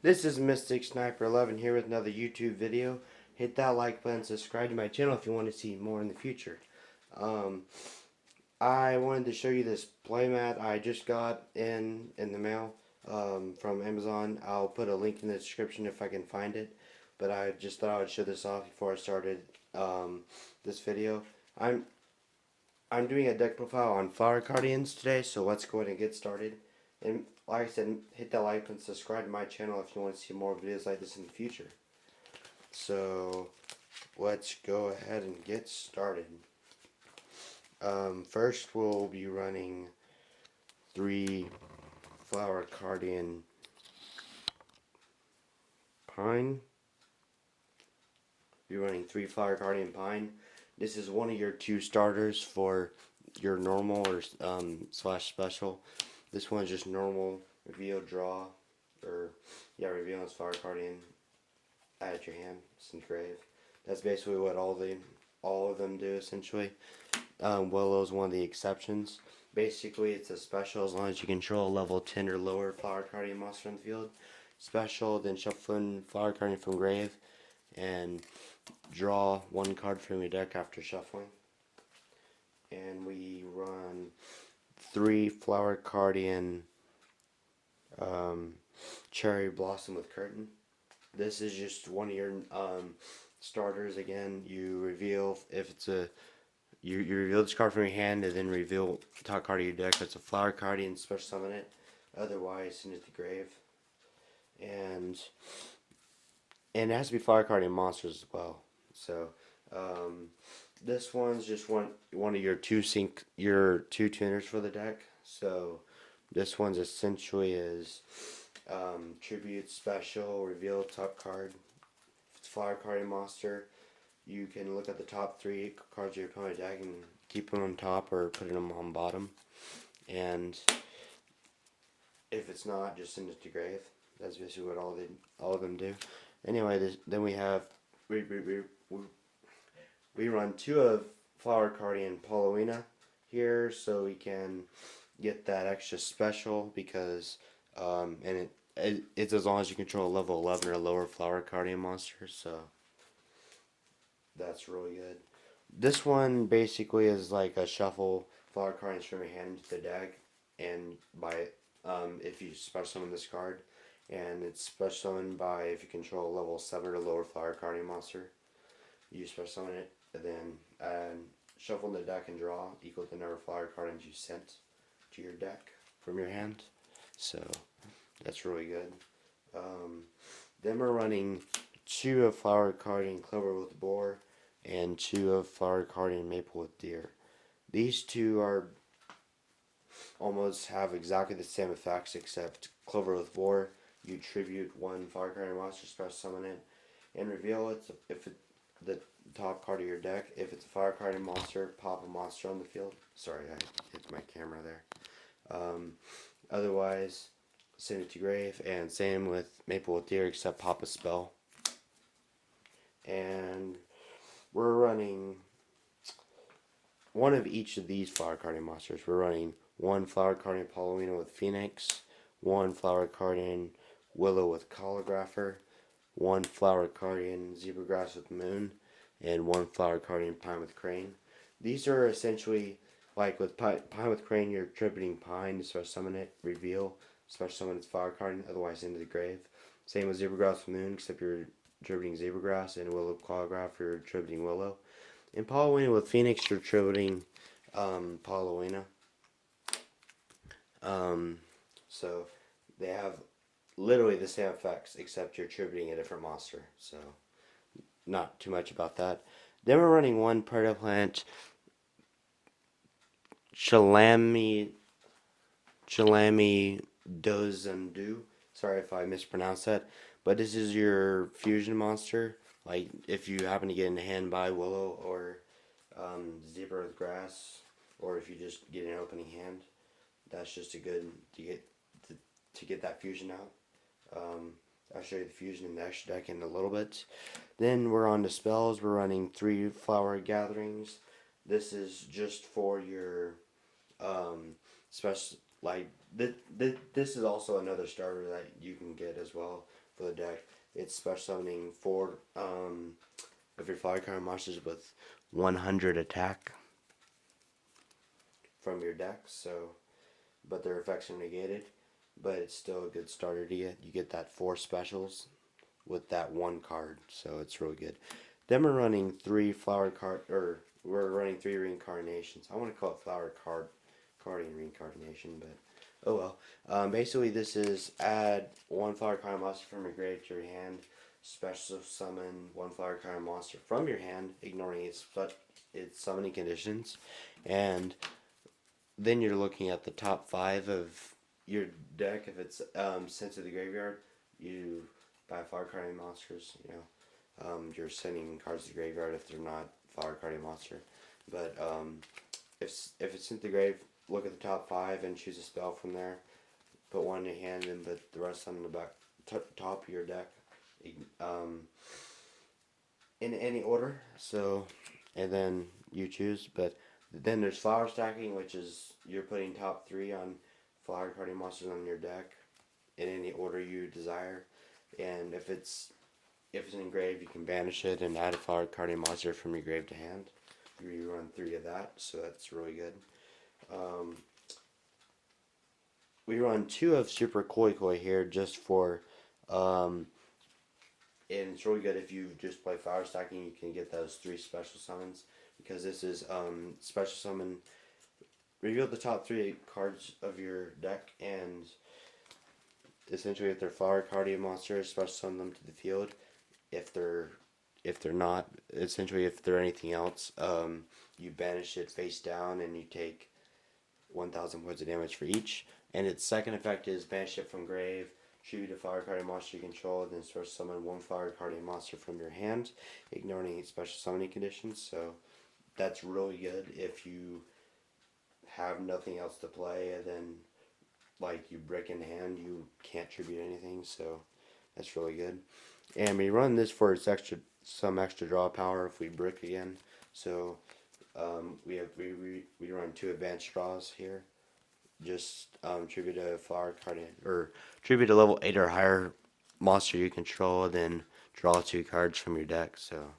This is Mystic Sniper 11 here with another YouTube video. Hit that like button, subscribe to my channel if you want to see more in the future. Um, I wanted to show you this playmat I just got in the mail from Amazon. I'll put a link in the description if I can find it. But I just thought I would show this off before I started this video. I'm I'm doing a deck profile on Flower Cardians today, so let's go ahead and get started. And like I said, hit that like and subscribe to my channel if you want to see more videos like this in the future. So let's go ahead and get started. First we'll be running 3 Flower Cardian Pine. We'll be running 3 Flower Cardian Pine. This is one of your 2 starters for your normal or slash special. This one's just normal, reveal, draw, or reveal as Flower Cardian, add it to your hand, it's engrave. That's basically what all of them do essentially. Willow's one of the exceptions. Basically, it's a special as long as you control a level 10 or lower Flower Cardian monster in the field. Special, then shuffling Flower Cardian from grave, and draw 1 card from your deck after shuffling. And we run 3 Flower Cardian Cherry Blossom with Curtain. This is just one of your starters. Again, you reveal if it's a you reveal this card from your hand and then reveal the top card of your deck. If it's a Flower Cardian, special summon it. Otherwise, send it to grave. And it has to be Flower Cardian monsters as well. So this one's just one of your two tuners for the deck. So this one's essentially is tribute, special, reveal top card. If it's Flower Cardian monster, you can look at the top 3 cards of your opponent's deck and keep them on top or put them on bottom. And if it's not, just send it to grave. That's basically what all of them do. Anyway, then we have we run 2 of Flower Cardian Paulownia here, so we can get that extra special because and it's as long as you control a level 11 or lower Flower Cardian monster, so that's really good. This one basically is like a shuffle Flower Cardians from your hand into the deck, and by if you special summon this card, and it's special summoned by if you control a level 7 or lower Flower Cardian monster. You special summon it, and then shuffle in the deck and draw equal to the number of Flower Cardians you sent to your deck from your hand. So that's really good. Then we're running 2 of Flower Cardian Clover with Boar and 2 of Flower Cardian Maple with Deer. These 2 are almost have exactly the same effects, except Clover with Boar, you tribute 1 Flower Cardian monster, special summon it, and reveal it if the top card of your deck. If it's a Flower Cardian monster, pop a monster on the field. Sorry, I hit my camera there. Otherwise, send it to grave, and same with Maple with Deer, except pop a spell. And we're running 1 of each of these Flower Cardian monsters. We're running 1 Flower Cardian Paulownia with Phoenix, 1 Flower Cardian Willow with Calligrapher, 1 Flower Cardian Zebragrass with Moon, and 1 Flower Cardian Pine with Crane. These are essentially, like with Pine with Crane, you're tributing Pine to special summon it, reveal, special summon its Flower Cardian, otherwise into the grave. Same with Zebragrass with Moon, except you're tributing Zebragrass, and Willow Calligrapher, you're tributing Willow. In Paulownia with Phoenix, you're tributing Paulownia. So they have literally the same effects, except you're tributing a different monster. So not too much about that. Then we're running 1 Predator Plant Chalami Dozandu. Sorry if I mispronounced that. But this is your fusion monster. Like if you happen to get in hand by Willow or Zebra with Grass, or if you just get an opening hand, that's just a good to get that fusion out. I'll show you the fusion in the extra deck in a little bit. Then we're on to spells. We're running 3 Flower Gatherings. This is just for your special, like this is also another starter that you can get as well. for the deck. It's special summoning 4 of your Flower Card monsters with 100 attack from your deck. So, but their effects are negated. But it's still a good starter to get. You get that 4 specials with that 1 card, so it's really good. Then we're running 3 flower card, or we're running 3 reincarnations. I want to call it Cardian reincarnation, but oh well. Basically, this is add 1 flower card monster from your grave to your hand. Special summon 1 flower card monster from your hand, ignoring its summoning conditions, and then you're looking at the top 5 of your deck. If it's sent to the graveyard, you buy flower card monsters. You're sending cards to the graveyard if they're not flower card monster. But if it's sent to the grave, look at the top 5 and choose a spell from there. Put one in your hand and put the rest on the back top of your deck, in any order. So, and then you choose. But then there's flower stacking, which is you're putting top 3 on flower card monsters on your deck in any order you desire. And if it's engraved, you can banish it and add a flower card monster from your grave to hand. You run 3 of that, so that's really good. We run 2 of Super Koi Koi here just for, and it's really good if you just play flower stacking. You can get those 3 special summons, because this is special summon. Reveal the top 3 cards of your deck, and essentially if they're flower Cardian monsters, special summon them to the field. If they're not, essentially if they're anything else, you banish it face down and you take 1,000 points of damage for each. And its second effect is banish it from grave, tribute a flower Cardian monster you control, then special summon 1 flower Cardian monster from your hand, ignoring any special summoning conditions. So that's really good if you have nothing else to play, and then like you brick in hand, you can't tribute anything. So that's really good. And we run this for its some extra draw power if we brick again. So we run 2 advanced draws here. Just tribute a flower card or tribute a level 8 or higher monster you control, then draw 2 cards from your deck. So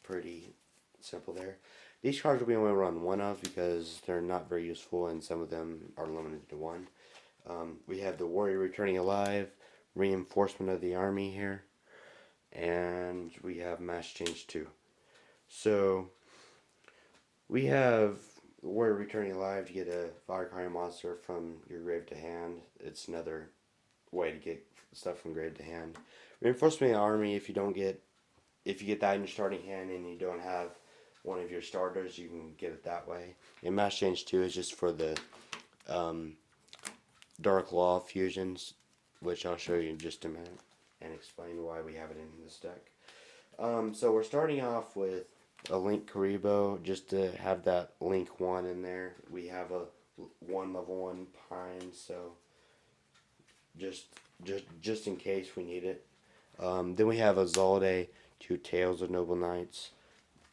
pretty simple there. These cards we only run 1 of because they're not very useful, and some of them are limited to 1. We have the Warrior Returning Alive, Reinforcement of the Army here, and we have Mass Change 2. So we have Warrior Returning Alive to get a Fire Card monster from your grave to hand. It's another way to get stuff from grave to hand. Reinforcement of the Army, if you get that in your starting hand and you don't have one of your starters, you can get it that way. And Mass Change 2 is just for the Dark Law fusions, which I'll show you in just a minute and explain why we have it in this deck. So we're starting off with a Link Karibo, just to have that Link 1 in there. We have a 1 level 1 Pine, so just in case we need it. Then we have a Zalde, 2 Tails of Noble Knights.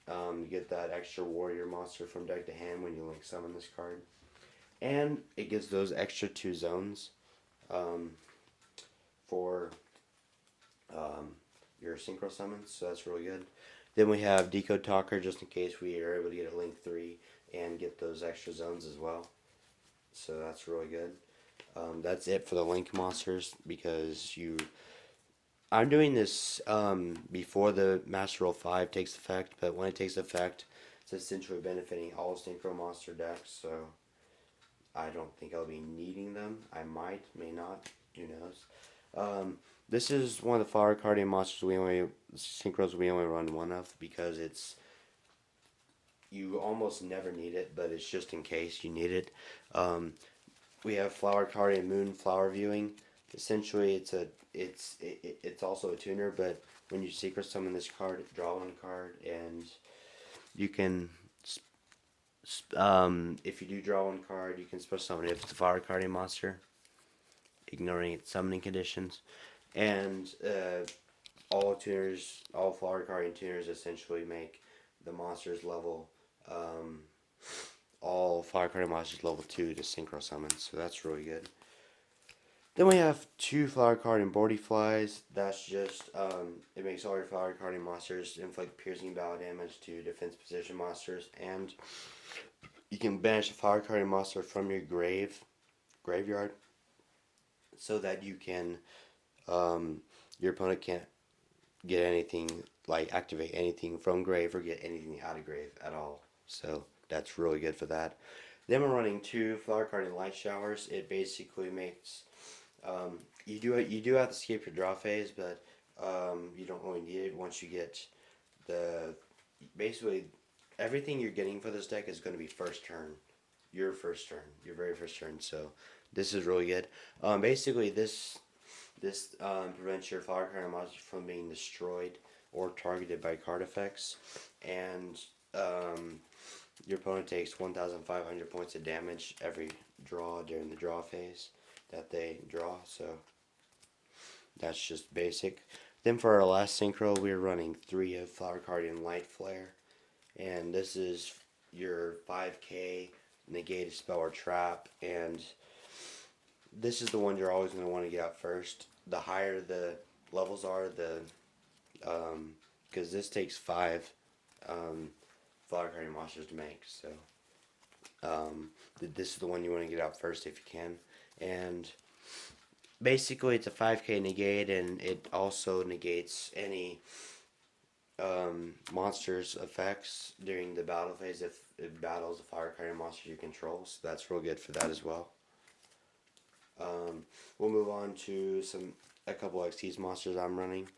You get that extra warrior monster from deck to hand when you Link summon this card. And it gives those extra 2 zones for your synchro summons, so that's really good. Then we have Decode Talker, just in case we are able to get a Link 3 and get those extra zones as well. So that's really good. That's it for the Link monsters, because I'm doing this before the Master Roll 5 takes effect, but when it takes effect, it's essentially benefiting all Synchro monster decks, so I don't think I'll be needing them. I might, may not, who knows. This is one of the Flower Cardian monsters Synchros we only run 1 of, because you almost never need it, but it's just in case you need it. We have Flower Cardian Moon Flower Viewing. Essentially, it's also a tuner, but when you secret summon this card, draw 1 card, and you can, if you do draw 1 card, you can special summon it if it's a Flower Cardian monster, ignoring its summoning conditions. And all Flower Cardian tuners essentially make the monsters level, all Flower Cardian monsters level 2 to synchro summon, so that's really good. Then we have two flower card and boardy flies. That's just it makes all your flower card and monsters inflict piercing battle damage to defense position monsters, and you can banish a flower card and monster from your graveyard, so that you can your opponent can't get anything like activate anything from grave or get anything out of grave at all. So that's really good for that. Then we're running two flower card and light showers. It basically makes you do have to skip your draw phase, but you don't really need it once you get the basically everything you're getting for this deck is going to be first turn, your first turn, your very first turn. So this is really good. Basically this prevents your flower card monster from being destroyed or targeted by card effects, and your opponent takes 1,500 points of damage every draw during the draw phase that they draw. So that's just basic. Then for our last synchro, we're running 3 of Flower Cardian Light Flare, and this is your 5k negate a spell or trap, and this is the one you're always going to want to get out first. The higher the levels are, the because this takes 5 flower carrying monsters to make. So this is the one you want to get out first if you can. And basically, it's a 5k negate, and it also negates any monsters' effects during the battle phase if it battles a fire carrying monster you control. So that's real good for that as well. We'll move on to a couple XT's monsters I'm running.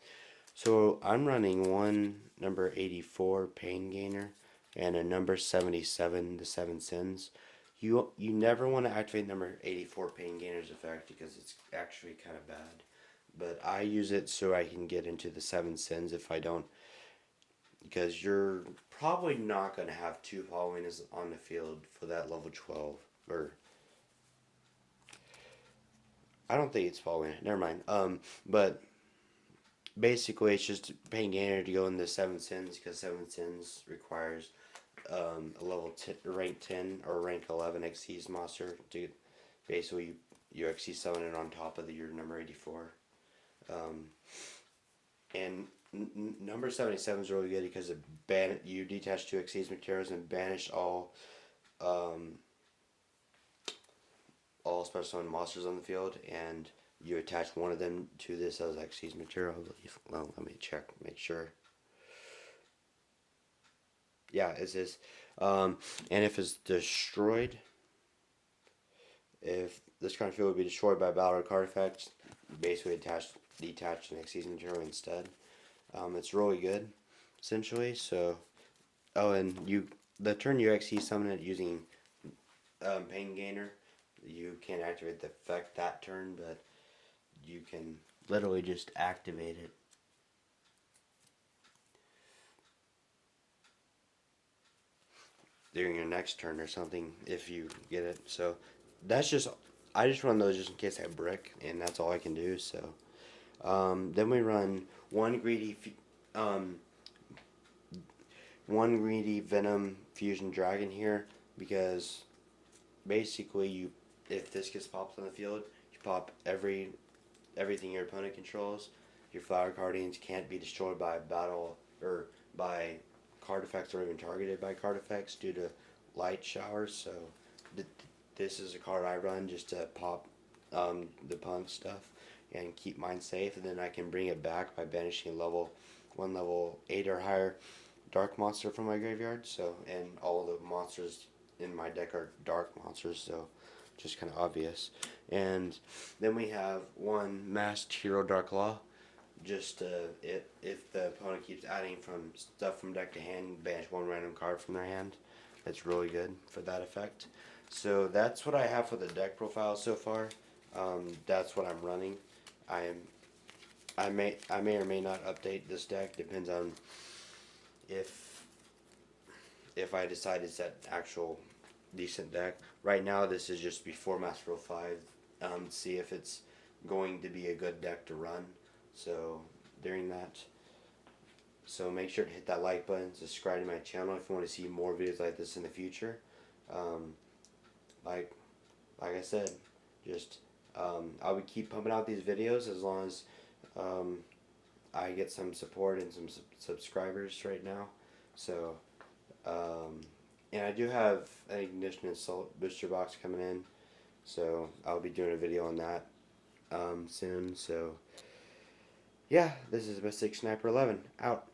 So I'm running one number 84 Pain Gainer and a number 77 the Seven Sins. You never want to activate number 84 Pain Gainer's effect because it's actually kind of bad. But I use it so I can get into the Seven Sins if I don't, because you're probably not going to have 2 Halloweeners on the field for that level 12, or I don't think it's following it. Never mind. But basically, it's just Pain Gainer to go in the Seven Sins because Seven Sins requires a level rank 10 or rank 11 XC's monster to basically you XC summon it on top of your number 84. And number 77 is really good because you detach 2 XC's materials and banish all special summon monsters on the field, and you attach one of them to this as XC's material, I believe. Well, let me check, make sure. Yeah, it says, and if it's destroyed, if this kind of field would be destroyed by battle or card effects, basically detach an XC's material instead. It's really good, essentially. So, and the turn you XC summon it using Pain Gainer, you can't activate the effect that turn, but you can literally just activate it. During your next turn or something if you get it. So I just run those just in case I brick, and that's all I can do. So then we run one greedy Venom Fusion Dragon here, because basically if this gets popped on the field, you pop everything your opponent controls. Your Flower Guardians can't be destroyed by battle or by card effects or even targeted by card effects due to light showers. So this is a card I run just to pop the punk stuff and keep mine safe, and then I can bring it back by banishing level 8 or higher dark monster from my graveyard. So, and all the monsters in my deck are dark monsters, so just kind of obvious. And then we have one Masked Hero Dark Law. Just if the opponent keeps adding stuff from deck to hand, banish one random card from their hand. That's really good for that effect. So that's what I have for the deck profile so far. That's what I'm running. I may or may not update this deck. Depends on if I decide it's an actual decent deck. Right now, this is just before Master 5. See if it's going to be a good deck to run. So during that, so make sure to hit that like button, subscribe to my channel if you want to see more videos like this in the future. Like I said, just I would keep pumping out these videos as long as um, I get some support and some subscribers right now. So, um, and I do have an ignition and salt booster box coming in. So I'll be doing a video on that soon. So yeah, this is Mystic Sniper 11 out.